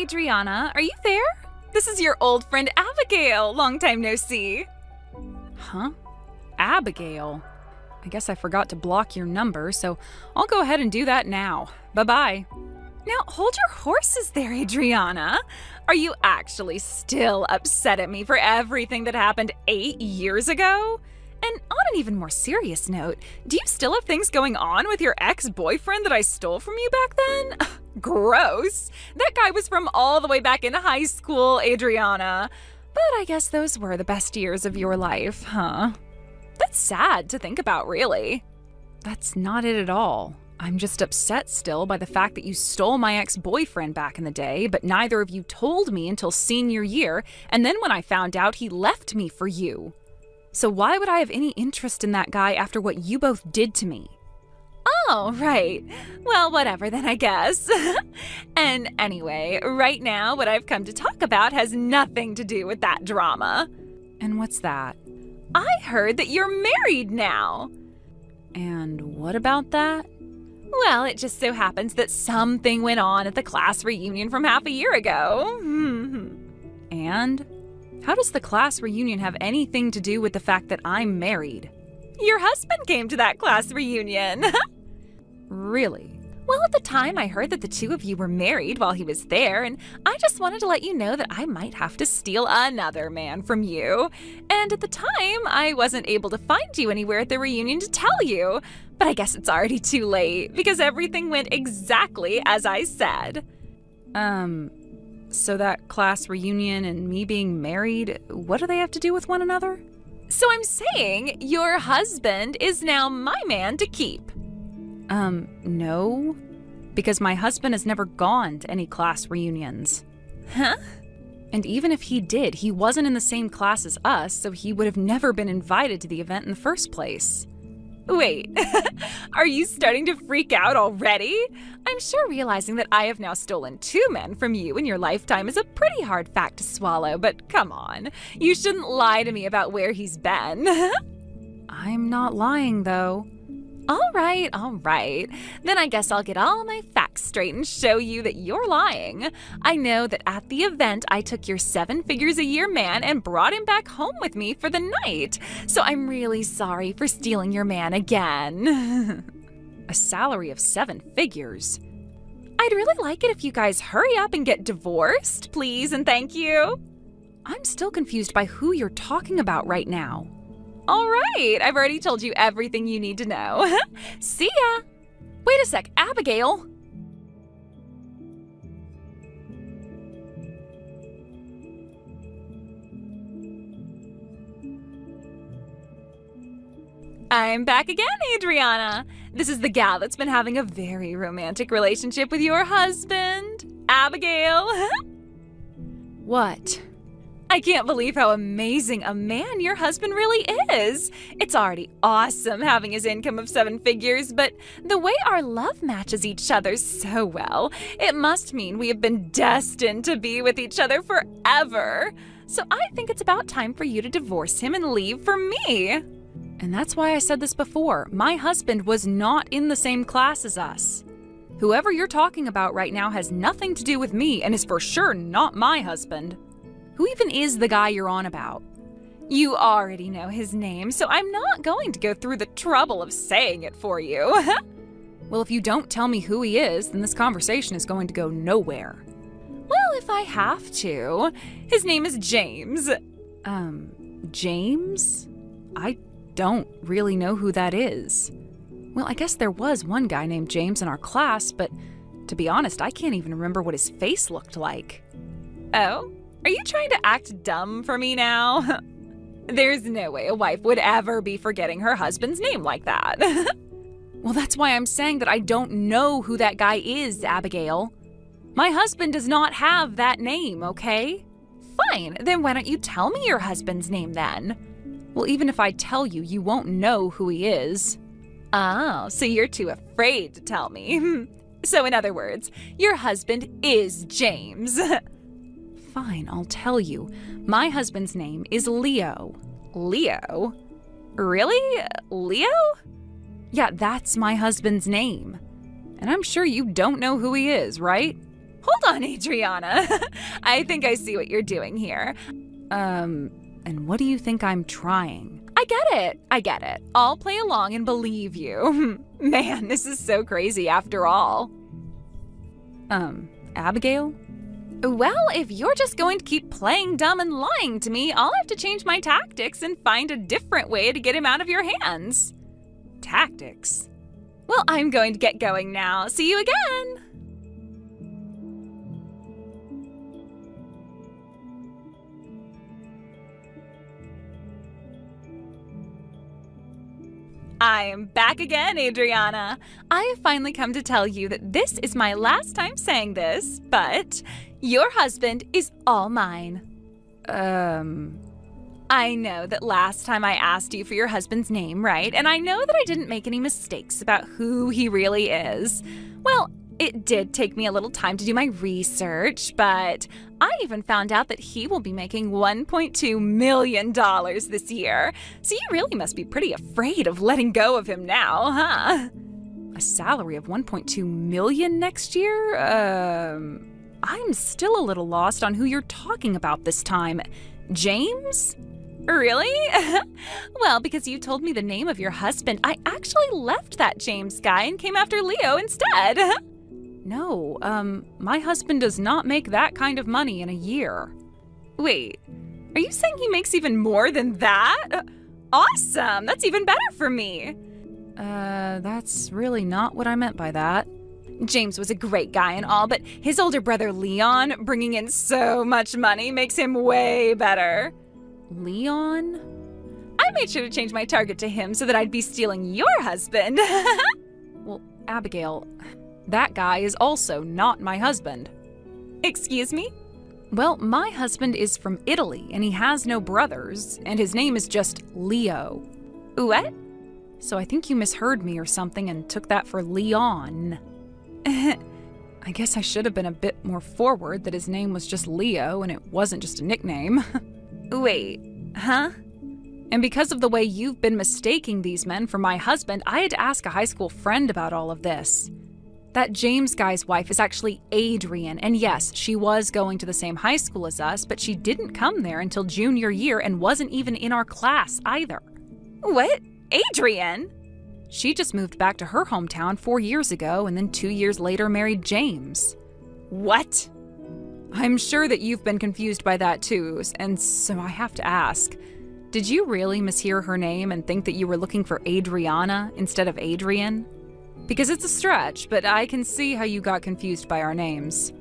Adriana, are you there? This is your old friend Abigail. Long time no see. Huh? Abigail? I guess I forgot to block your number, so I'll go ahead and do that now. Bye-bye. Now, hold your horses there, Adriana. Are you actually still upset at me for everything that happened 8 years ago? And on an even more serious note, do you still have things going on with your ex-boyfriend that I stole from you back then? Gross. That guy was from all the way back in high school, Adriana. But I guess those were the best years of your life, huh? That's sad to think about, really. That's not it at all. I'm just upset still by the fact that you stole my ex-boyfriend back in the day, but neither of you told me until senior year, and then when I found out, he left me for you. So why would I have any interest in that guy after what you both did to me? Oh, right. Well, whatever then, I guess. And anyway, right now, what I've come to talk about has nothing to do with that drama. And what's that? I heard that you're married now. And what about that? Well, it just so happens that something went on at the class reunion from half a year ago. And? How does the class reunion have anything to do with the fact that I'm married? Your husband came to that class reunion. Really? Well, at the time, I heard that the two of you were married while he was there, and I just wanted to let you know that I might have to steal another man from you. And at the time, I wasn't able to find you anywhere at the reunion to tell you. But I guess it's already too late, because everything went exactly as I said. So that class reunion and me being married, what do they have to do with one another? So I'm saying your husband is now my man to keep. No, because my husband has never gone to any class reunions. Huh? And even if he did, he wasn't in the same class as us, so he would have never been invited to the event in the first place. Wait, are you starting to freak out already? I'm sure realizing that I have now stolen 2 men from you in your lifetime is a pretty hard fact to swallow, but come on, you shouldn't lie to me about where he's been. I'm not lying, though. All right. Then I guess I'll get all my facts straight and show you that you're lying. I know that at the event, I took your 7 figures a year man and brought him back home with me for the night. So I'm really sorry for stealing your man again. A salary of 7 figures? I'd really like it if you guys hurry up and get divorced, please and thank you. I'm still confused by who you're talking about right now. All right, I've already told you everything you need to know. See ya! Wait a sec, Abigail! I'm back again, Adriana. This is the gal that's been having a very romantic relationship with your husband, Abigail. What? I can't believe how amazing a man your husband really is. It's already awesome having his income of 7 figures, but the way our love matches each other so well, it must mean we have been destined to be with each other forever. So I think it's about time for you to divorce him and leave for me. And that's why I said this before. My husband was not in the same class as us. Whoever you're talking about right now has nothing to do with me and is for sure not my husband. Who even is the guy you're on about? You already know his name, so I'm not going to go through the trouble of saying it for you. Well, if you don't tell me who he is, then this conversation is going to go nowhere. Well, if I have to. His name is James. James? I don't really know who that is. Well, I guess there was one guy named James in our class, but to be honest, I can't even remember what his face looked like. Oh? Are you trying to act dumb for me now? There's no way a wife would ever be forgetting her husband's name like that. Well, that's why I'm saying that I don't know who that guy is, Abigail. My husband does not have that name, okay? Fine, then why don't you tell me your husband's name then? Well, even if I tell you, you won't know who he is. Oh, so you're too afraid to tell me. So in other words, your husband is James. Fine, I'll tell you. My husband's name is Leo. Leo? Really? Leo? Yeah, that's my husband's name. And I'm sure you don't know who he is, right? Hold on, Adriana. I think I see what you're doing here. And what do you think I'm trying? I get it. I'll play along and believe you. Man, this is so crazy after all. Abigail? Well, if you're just going to keep playing dumb and lying to me, I'll have to change my tactics and find a different way to get him out of your hands. Tactics? Well, I'm going to get going now. See you again! I'm back again, Adriana. I have finally come to tell you that this is my last time saying this, but your husband is all mine. I know that last time I asked you for your husband's name, right? And I know that I didn't make any mistakes about who he really is. Well, it did take me a little time to do my research, but I even found out that he will be making $1.2 million this year. So you really must be pretty afraid of letting go of him now, huh? A salary of $1.2 million next year? I'm still a little lost on who you're talking about this time. James? Really? Well, because you told me the name of your husband, I actually left that James guy and came after Leo instead. No, my husband does not make that kind of money in a year. Wait, are you saying he makes even more than that? Awesome, that's even better for me. That's really not what I meant by that. James was a great guy and all, but his older brother Leon, bringing in so much money, makes him way better. Leon? I made sure to change my target to him so that I'd be stealing your husband. Well, Abigail, that guy is also not my husband. Excuse me? Well, my husband is from Italy and he has no brothers, and his name is just Leo. What? So I think you misheard me or something and took that for Leon. I guess I should have been a bit more forward that his name was just Leo and it wasn't just a nickname. Wait, huh? And because of the way you've been mistaking these men for my husband, I had to ask a high school friend about all of this. That James guy's wife is actually Adrian, and yes, she was going to the same high school as us, but she didn't come there until junior year and wasn't even in our class either. What? Adrian? She just moved back to her hometown 4 years ago and then 2 years later married James. What? I'm sure that you've been confused by that too, and so I have to ask, did you really mishear her name and think that you were looking for Adriana instead of Adrian? Because it's a stretch, but I can see how you got confused by our names.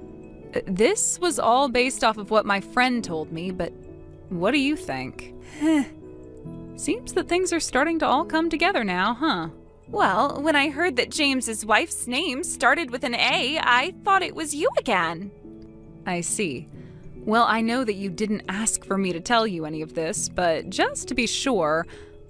This was all based off of what my friend told me, but what do you think? Seems that things are starting to all come together now, huh? Well, when I heard that James's wife's name started with an A, I thought it was you again. I see. Well, I know that you didn't ask for me to tell you any of this, but just to be sure,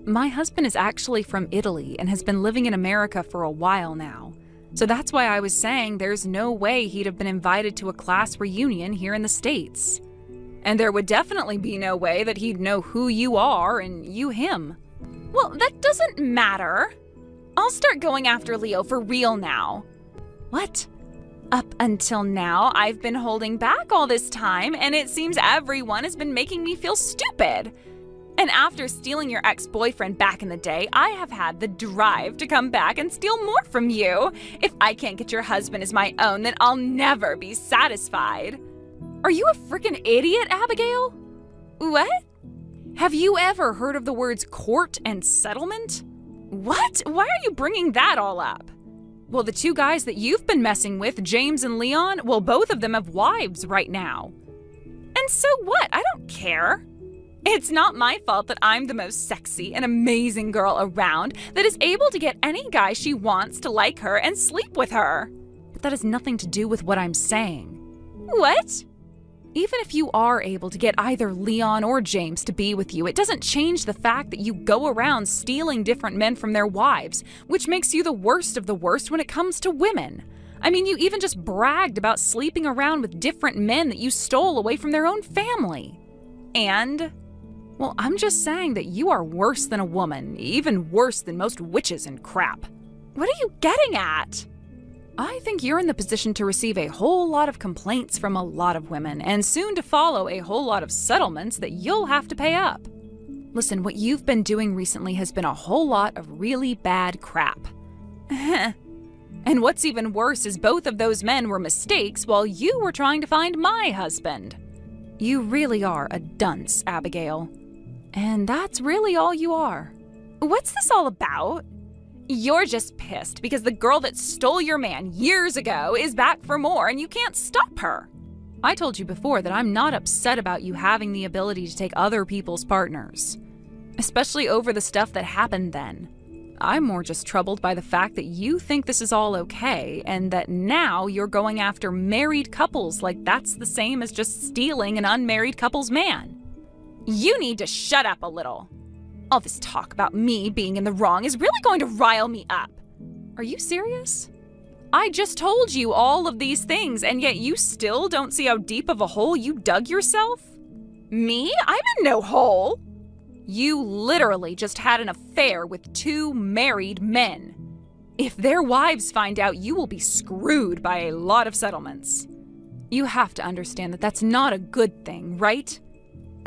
my husband is actually from Italy and has been living in America for a while now. So that's why I was saying there's no way he'd have been invited to a class reunion here in the States. And there would definitely be no way that he'd know who you are and you him. Well, that doesn't matter. I'll start going after Leo for real now. What? Up until now, I've been holding back all this time, and it seems everyone has been making me feel stupid. And after stealing your ex-boyfriend back in the day, I have had the drive to come back and steal more from you. If I can't get your husband as my own, then I'll never be satisfied. Are you a freaking idiot, Abigail? What? Have you ever heard of the words court and settlement? What? Why are you bringing that all up? Well, the two guys that you've been messing with, James and Leon, well, both of them have wives right now. And so what? I don't care. It's not my fault that I'm the most sexy and amazing girl around that is able to get any guy she wants to like her and sleep with her. But that has nothing to do with what I'm saying. What? Even if you are able to get either Leon or James to be with you, it doesn't change the fact that you go around stealing different men from their wives, which makes you the worst of the worst when it comes to women. I mean, you even just bragged about sleeping around with different men that you stole away from their own family. And, well, I'm just saying that you are worse than a woman, even worse than most witches and crap. What are you getting at? I think you're in the position to receive a whole lot of complaints from a lot of women, and soon to follow a whole lot of settlements that you'll have to pay up. Listen, what you've been doing recently has been a whole lot of really bad crap. And what's even worse is both of those men were mistakes while you were trying to find my husband. You really are a dunce, Abigail. And that's really all you are. What's this all about? You're just pissed because the girl that stole your man years ago is back for more and you can't stop her. I told you before that I'm not upset about you having the ability to take other people's partners, especially over the stuff that happened then. I'm more just troubled by the fact that you think this is all okay and that now you're going after married couples like that's the same as just stealing an unmarried couple's man. You need to shut up a little. All this talk about me being in the wrong is really going to rile me up. Are you serious? I just told you all of these things, and yet you still don't see how deep of a hole you dug yourself? Me? I'm in no hole. You literally just had an affair with 2 married men. If their wives find out, you will be screwed by a lot of settlements. You have to understand that that's not a good thing, right?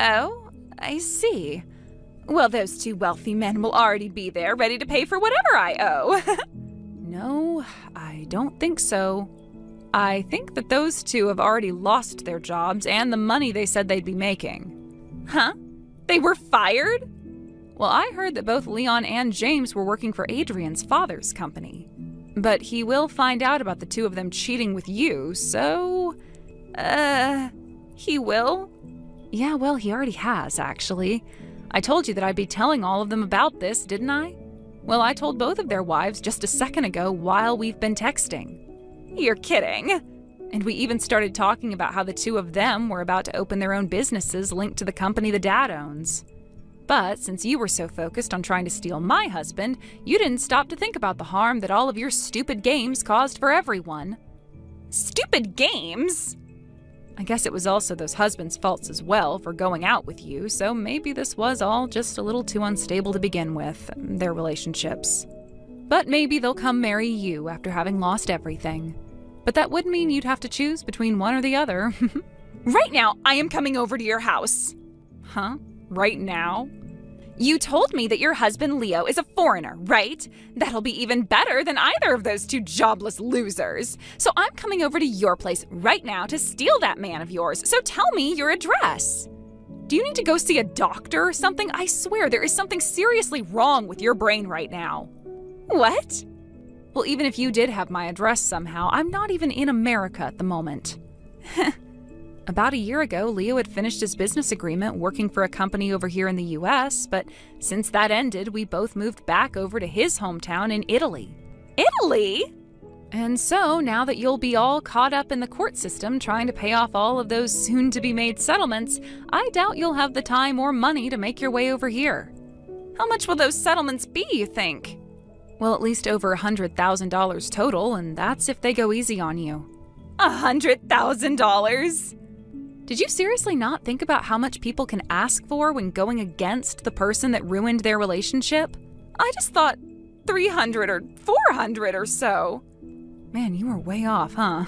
Oh, I see. Well, those 2 wealthy men will already be there, ready to pay for whatever I owe. No, I don't think so. I think that those 2 have already lost their jobs and the money they said they'd be making. Huh? They were fired? Well, I heard that both Leon and James were working for Adrian's father's company. But he will find out about the 2 of them cheating with you, so... He will? Yeah, well, he already has, actually. I told you that I'd be telling all of them about this, didn't I? Well, I told both of their wives just a second ago while we've been texting. You're kidding. And we even started talking about how the 2 of them were about to open their own businesses linked to the company the dad owns. But since you were so focused on trying to steal my husband, you didn't stop to think about the harm that all of your stupid games caused for everyone. Stupid games? I guess it was also those husbands' faults as well for going out with you, so maybe this was all just a little too unstable to begin with, their relationships. But maybe they'll come marry you after having lost everything. But that would mean you'd have to choose between one or the other. Right now, I am coming over to your house. Huh? Right now? You told me that your husband Leo is a foreigner, right? That'll be even better than either of those 2 jobless losers. So I'm coming over to your place right now to steal that man of yours, so tell me your address. Do you need to go see a doctor or something? I swear there is something seriously wrong with your brain right now. What? Well, even if you did have my address somehow, I'm not even in America at the moment. About a year ago, Leo had finished his business agreement working for a company over here in the US, but since that ended, we both moved back over to his hometown in Italy. Italy? And so, now that you'll be all caught up in the court system trying to pay off all of those soon-to-be-made settlements, I doubt you'll have the time or money to make your way over here. How much will those settlements be, you think? Well, at least over $100,000 total, and that's if they go easy on you. $100,000? Did you seriously not think about how much people can ask for when going against the person that ruined their relationship? I just thought 300 or 400 or so. Man, you were way off, huh?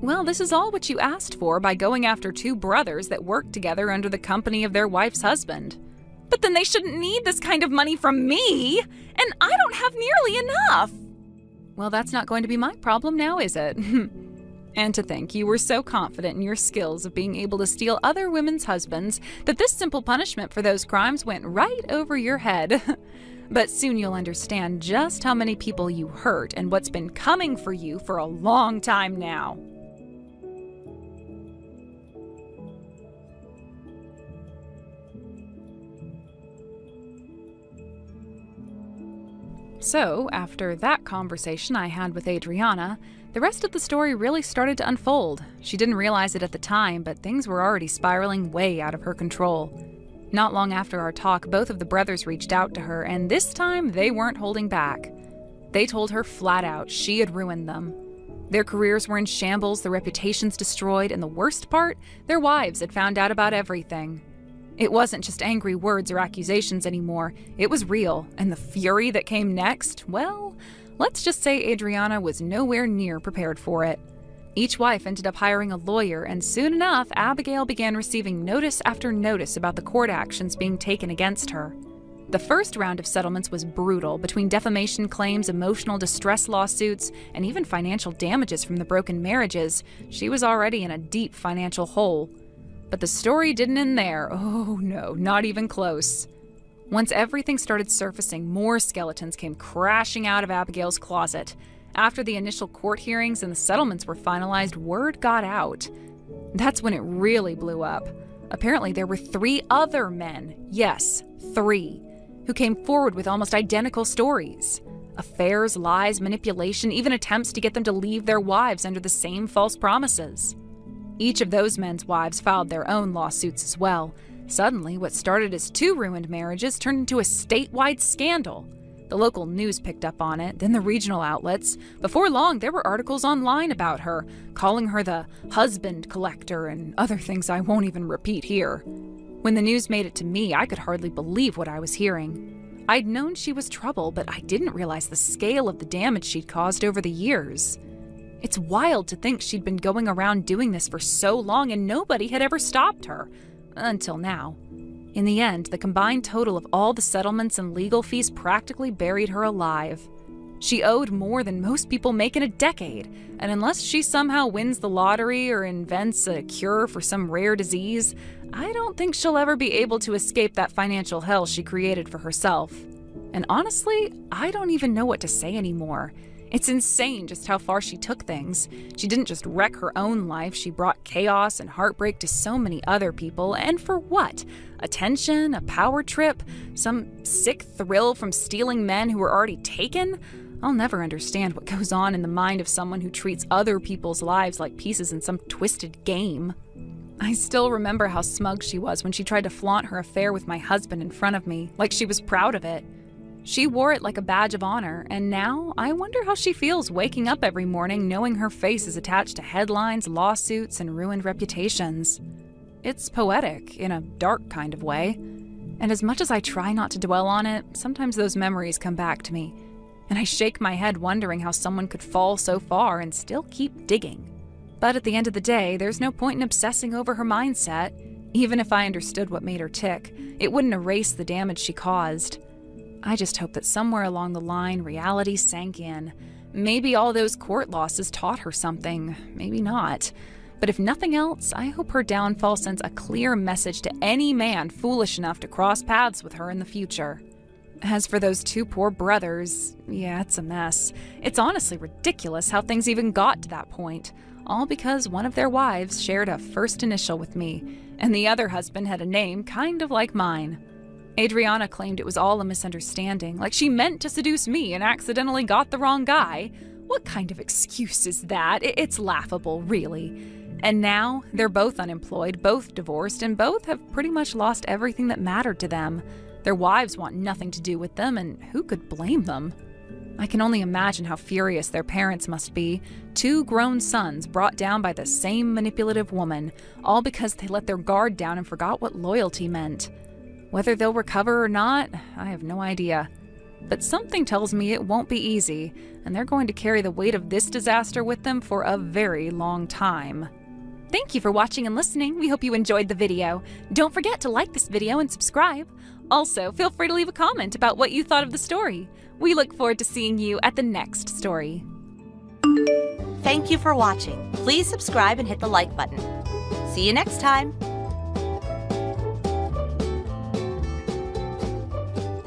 Well, this is all what you asked for by going after 2 brothers that worked together under the company of their wife's husband. But then they shouldn't need this kind of money from me, and I don't have nearly enough. Well, that's not going to be my problem now, is it? And to think you were so confident in your skills of being able to steal other women's husbands that this simple punishment for those crimes went right over your head. But soon you'll understand just how many people you hurt and what's been coming for you for a long time now. So, after that conversation I had with Adriana, the rest of the story really started to unfold. She didn't realize it at the time, but things were already spiraling way out of her control. Not long after our talk, both of the brothers reached out to her, and this time they weren't holding back. They told her flat out she had ruined them. Their careers were in shambles, their reputations destroyed, and the worst part, their wives had found out about everything. It wasn't just angry words or accusations anymore. It was real, and the fury that came next, well, Let's just say Adriana was nowhere near prepared for it. Each wife ended up hiring a lawyer, and soon enough, Abigail began receiving notice after notice about the court actions being taken against her. The first round of settlements was brutal, between defamation claims, emotional distress lawsuits, and even financial damages from the broken marriages. She was already in a deep financial hole. But the story didn't end there. Oh no, not even close. Once everything started surfacing, more skeletons came crashing out of Abigail's closet. After the initial court hearings and the settlements were finalized, word got out. That's when it really blew up. Apparently, there were 3 other men, yes, 3, who came forward with almost identical stories. Affairs, lies, manipulation, even attempts to get them to leave their wives under the same false promises. Each of those men's wives filed their own lawsuits as well. Suddenly, what started as 2 ruined marriages turned into a statewide scandal. The local news picked up on it, then the regional outlets. Before long, there were articles online about her, calling her the husband collector and other things I won't even repeat here. When the news made it to me, I could hardly believe what I was hearing. I'd known she was trouble, but I didn't realize the scale of the damage she'd caused over the years. It's wild to think she'd been going around doing this for so long and nobody had ever stopped her. Until now. In the end, the combined total of all the settlements and legal fees practically buried her alive. She owed more than most people make in a decade, and unless she somehow wins the lottery or invents a cure for some rare disease, I don't think she'll ever be able to escape that financial hell she created for herself. And honestly, I don't even know what to say anymore. It's insane just how far she took things. She didn't just wreck her own life, she brought chaos and heartbreak to so many other people. And for what? Attention? A power trip? Some sick thrill from stealing men who were already taken? I'll never understand what goes on in the mind of someone who treats other people's lives like pieces in some twisted game. I still remember how smug she was when she tried to flaunt her affair with my husband in front of me, like she was proud of it. She wore it like a badge of honor, and now I wonder how she feels waking up every morning knowing her face is attached to headlines, lawsuits, and ruined reputations. It's poetic, in a dark kind of way. And as much as I try not to dwell on it, sometimes those memories come back to me, and I shake my head wondering how someone could fall so far and still keep digging. But at the end of the day, there's no point in obsessing over her mindset. Even if I understood what made her tick, it wouldn't erase the damage she caused. I just hope that somewhere along the line, reality sank in. Maybe all those court losses taught her something, maybe not. But if nothing else, I hope her downfall sends a clear message to any man foolish enough to cross paths with her in the future. As for those 2 poor brothers, yeah, it's a mess. It's honestly ridiculous how things even got to that point. All because one of their wives shared a first initial with me, and the other husband had a name kind of like mine. Adriana claimed it was all a misunderstanding, like she meant to seduce me and accidentally got the wrong guy. What kind of excuse is that? It's laughable, really. And now, they're both unemployed, both divorced, and both have pretty much lost everything that mattered to them. Their wives want nothing to do with them, and who could blame them? I can only imagine how furious their parents must be. 2 grown sons brought down by the same manipulative woman, all because they let their guard down and forgot what loyalty meant. Whether they'll recover or not, I have no idea. But something tells me it won't be easy, and they're going to carry the weight of this disaster with them for a very long time. Thank you for watching and listening. We hope you enjoyed the video. Don't forget to like this video and subscribe. Also, feel free to leave a comment about what you thought of the story. We look forward to seeing you at the next story. Thank you for watching. Please subscribe and hit the like button. See you next time.